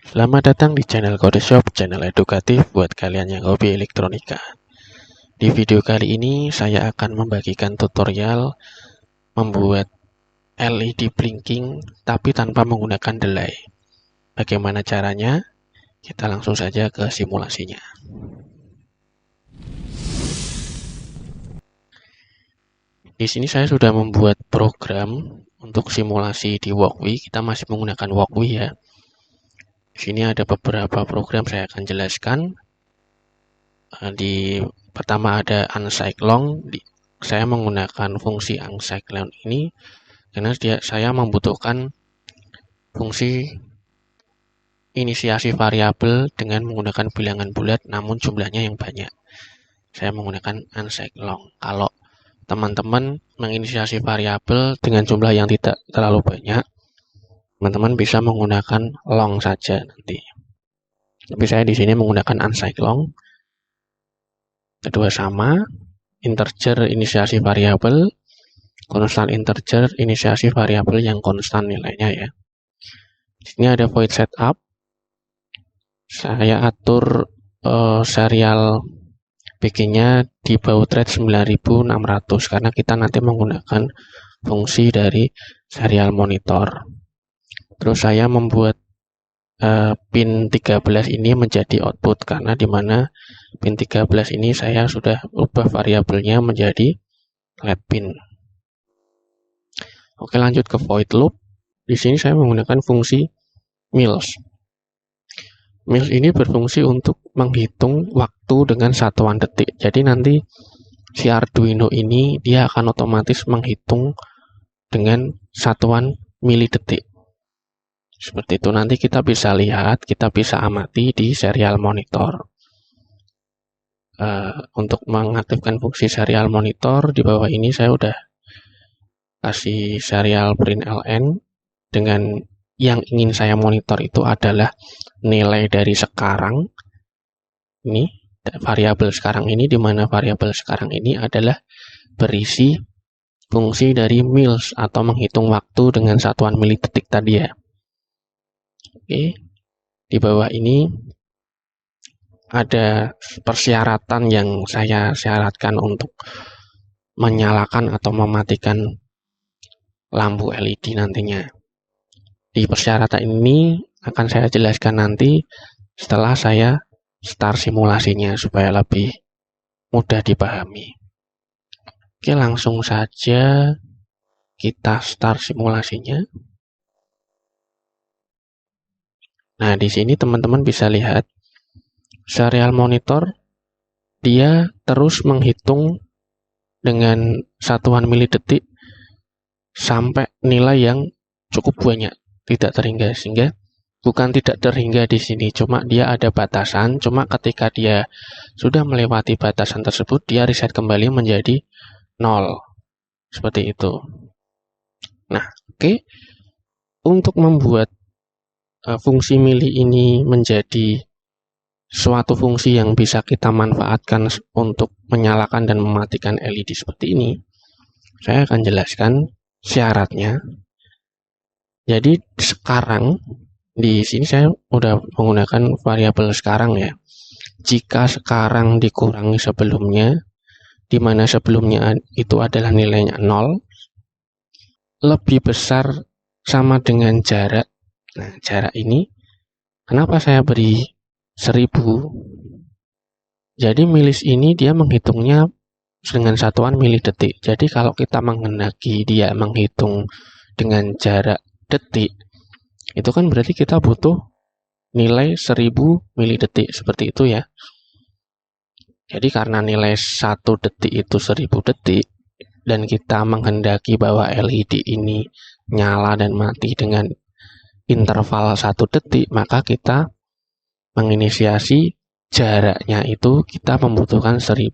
Selamat datang di channel Codeshop, channel edukatif buat kalian yang hobi elektronika. Di video kali ini saya akan membagikan tutorial membuat LED blinking tapi tanpa menggunakan delay. Bagaimana caranya? Kita langsung saja ke simulasinya. Di sini saya sudah membuat program untuk simulasi di Walkwi. Kita masih menggunakan Walkwi ya. Di sini ada beberapa program saya akan jelaskan. Pertama ada uncyclone. Saya menggunakan fungsi uncyclone ini karena saya membutuhkan fungsi inisiasi variabel dengan menggunakan bilangan bulat namun jumlahnya yang banyak. Saya menggunakan uncyclone. Kalau teman-teman menginisiasi variabel dengan jumlah yang tidak terlalu banyak, teman-teman bisa menggunakan long saja nanti. Tapi saya di sini menggunakan uncyclone. Kedua sama, integer inisiasi variabel, konstan integer inisiasi variabel yang konstan nilainya ya. Di sini ada void setup. Saya atur serial bikinnya di baud rate 9600 karena kita nanti menggunakan fungsi dari serial monitor. Terus saya membuat pin 13 ini menjadi output karena di mana pin 13 ini saya sudah ubah variabelnya menjadi LED pin. Oke, lanjut ke void loop. Di sini saya menggunakan fungsi mills. Mills ini berfungsi untuk menghitung waktu dengan satuan detik. Jadi nanti si Arduino ini dia akan otomatis menghitung dengan satuan milidetik. Seperti itu, nanti kita bisa lihat, kita bisa amati di serial monitor. Untuk mengaktifkan fungsi serial monitor, di bawah ini saya udah kasih serial print ln dengan yang ingin saya monitor itu adalah nilai dari sekarang. Ini variabel sekarang ini, di mana variabel sekarang ini adalah berisi fungsi dari mills atau menghitung waktu dengan satuan milidetik tadi ya. Oke, di bawah ini ada persyaratan yang saya syaratkan untuk menyalakan atau mematikan lampu LED nantinya. Di persyaratan ini akan saya jelaskan nanti setelah saya start simulasinya supaya lebih mudah dipahami. Oke, langsung saja kita start simulasinya. Nah, di sini teman-teman bisa lihat serial monitor dia terus menghitung dengan satuan milidetik sampai nilai yang cukup banyak, tidak terhingga, sehingga bukan tidak terhingga di sini, cuma dia ada batasan, cuma ketika dia sudah melewati batasan tersebut, dia reset kembali menjadi 0. Seperti itu. Nah, oke. Untuk membuat fungsi mili ini menjadi suatu fungsi yang bisa kita manfaatkan untuk menyalakan dan mematikan LED seperti ini, saya akan jelaskan syaratnya. Jadi sekarang di sini saya udah menggunakan variabel sekarang ya. Jika sekarang dikurangi sebelumnya, di mana sebelumnya itu adalah nilainya 0, lebih besar sama dengan jarak. Nah, jarak ini kenapa saya beri 1000? Jadi milis ini dia menghitungnya dengan satuan milidetik. Jadi kalau kita menghendaki dia menghitung dengan jarak detik, itu kan berarti kita butuh nilai 1000 milidetik seperti itu ya. Jadi karena nilai 1 detik itu 1000 detik dan kita menghendaki bahwa LED ini nyala dan mati dengan interval 1 detik, maka kita menginisiasi jaraknya itu kita membutuhkan 1000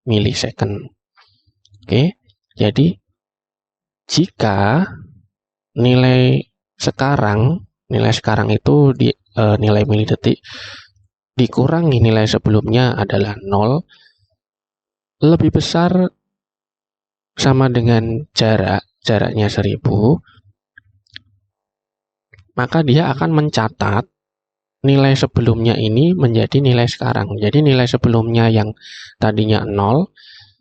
milisecond. Oke, jadi jika nilai sekarang itu nilai milidetik dikurangi nilai sebelumnya adalah 0, lebih besar sama dengan jaraknya 1000, maka dia akan mencatat nilai sebelumnya ini menjadi nilai sekarang. Jadi nilai sebelumnya yang tadinya 0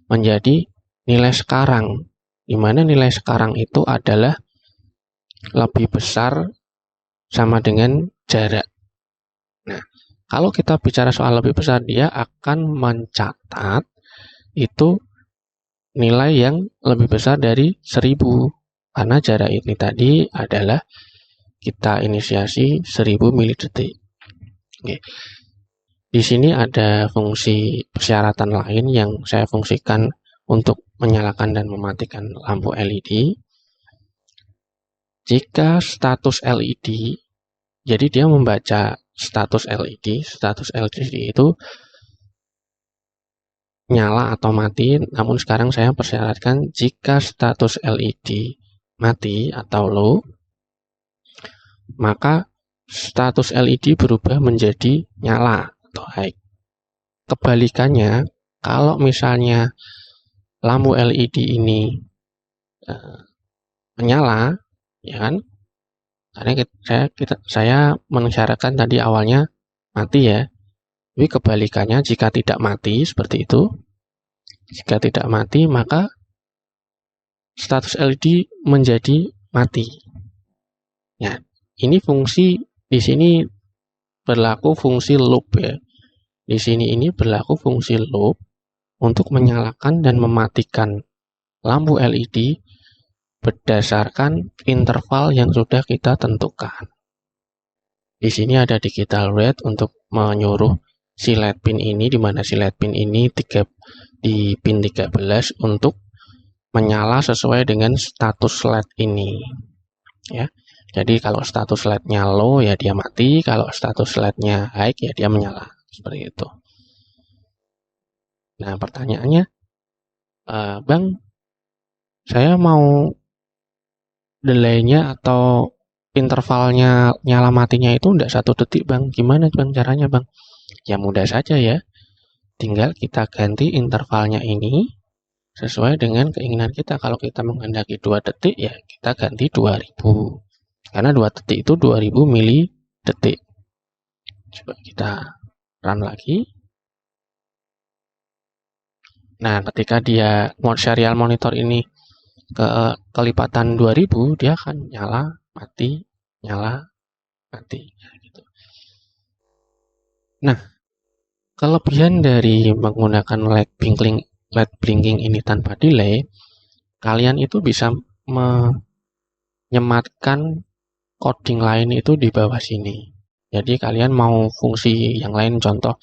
menjadi nilai sekarang, di mana nilai sekarang itu adalah lebih besar sama dengan jarak. Nah, kalau kita bicara soal lebih besar, dia akan mencatat itu nilai yang lebih besar dari 1000, karena jarak ini tadi adalah kita inisiasi 1000 milidetik. Oke. Di sini ada fungsi persyaratan lain yang saya fungsikan untuk menyalakan dan mematikan lampu LED. Jika status LED, jadi dia membaca status LED itu nyala atau mati, namun sekarang saya persyaratkan jika status LED mati atau low, maka status LED berubah menjadi nyala atau high. Kebalikannya, kalau misalnya lampu LED ini menyala, ya kan? Karena saya mensyaratkan tadi awalnya mati ya. Tapi kebalikannya, jika tidak mati seperti itu, jika tidak mati maka status LED menjadi mati. Ya, ini fungsi di sini berlaku fungsi loop ya. Di sini ini berlaku fungsi loop untuk menyalakan dan mematikan lampu LED berdasarkan interval yang sudah kita tentukan. Di sini ada digital red untuk menyuruh si LED pin ini, di mana si LED pin ini di pin 13 untuk menyala sesuai dengan status LED ini. Ya. Jadi kalau status LED-nya low ya dia mati, kalau status LED-nya high ya dia menyala. Seperti itu. Nah, pertanyaannya, Bang, saya mau delay-nya atau intervalnya nyala matinya itu enggak 1 detik, Bang. Gimana, Bang, caranya, Bang? Ya mudah saja ya. Tinggal kita ganti intervalnya ini sesuai dengan keinginan kita. Kalau kita menghendaki 2 detik, ya kita ganti 2000. Karena 2 detik itu 2000 mili detik. Coba kita run lagi. Nah, ketika dia serial monitor ini kelipatan 2000, dia akan nyala, mati, nyala, mati. Gitu. Nah, kelebihan dari menggunakan LED blinking ini tanpa delay, kalian itu bisa menyematkan coding lain itu di bawah sini. Jadi kalian mau fungsi yang lain, contoh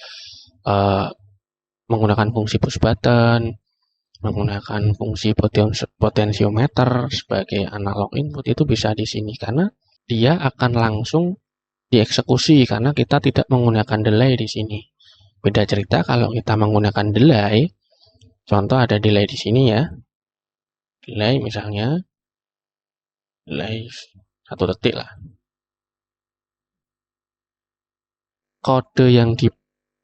menggunakan fungsi push button, menggunakan fungsi potensiometer sebagai analog input, itu bisa di sini karena dia akan langsung dieksekusi karena kita tidak menggunakan delay di sini. Beda cerita kalau kita menggunakan delay, contoh ada delay di sini ya. Delay misalnya, delay 1 detik lah. Kode yang di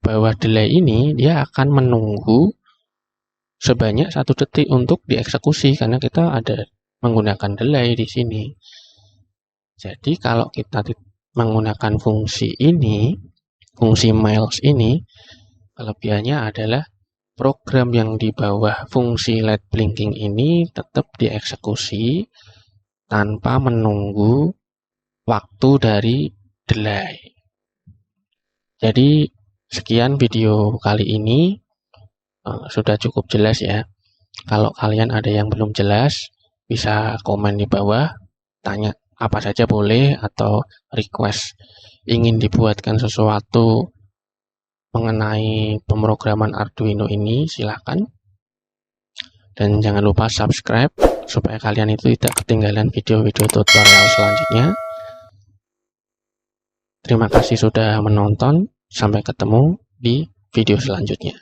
bawah delay ini dia akan menunggu sebanyak 1 detik untuk dieksekusi karena kita ada menggunakan delay di sini. Jadi kalau kita menggunakan fungsi ini, fungsi miles ini, kelebihannya adalah program yang di bawah fungsi LED blinking ini tetap dieksekusi tanpa menunggu waktu dari delay. Jadi sekian video kali ini, sudah cukup jelas ya. Kalau kalian ada yang belum jelas, bisa komen di bawah, tanya apa saja boleh, atau request ingin dibuatkan sesuatu mengenai pemrograman Arduino ini, silakan. Dan jangan lupa subscribe supaya kalian itu tidak ketinggalan video-video tutorial selanjutnya. Terima kasih sudah menonton. Sampai ketemu di video selanjutnya.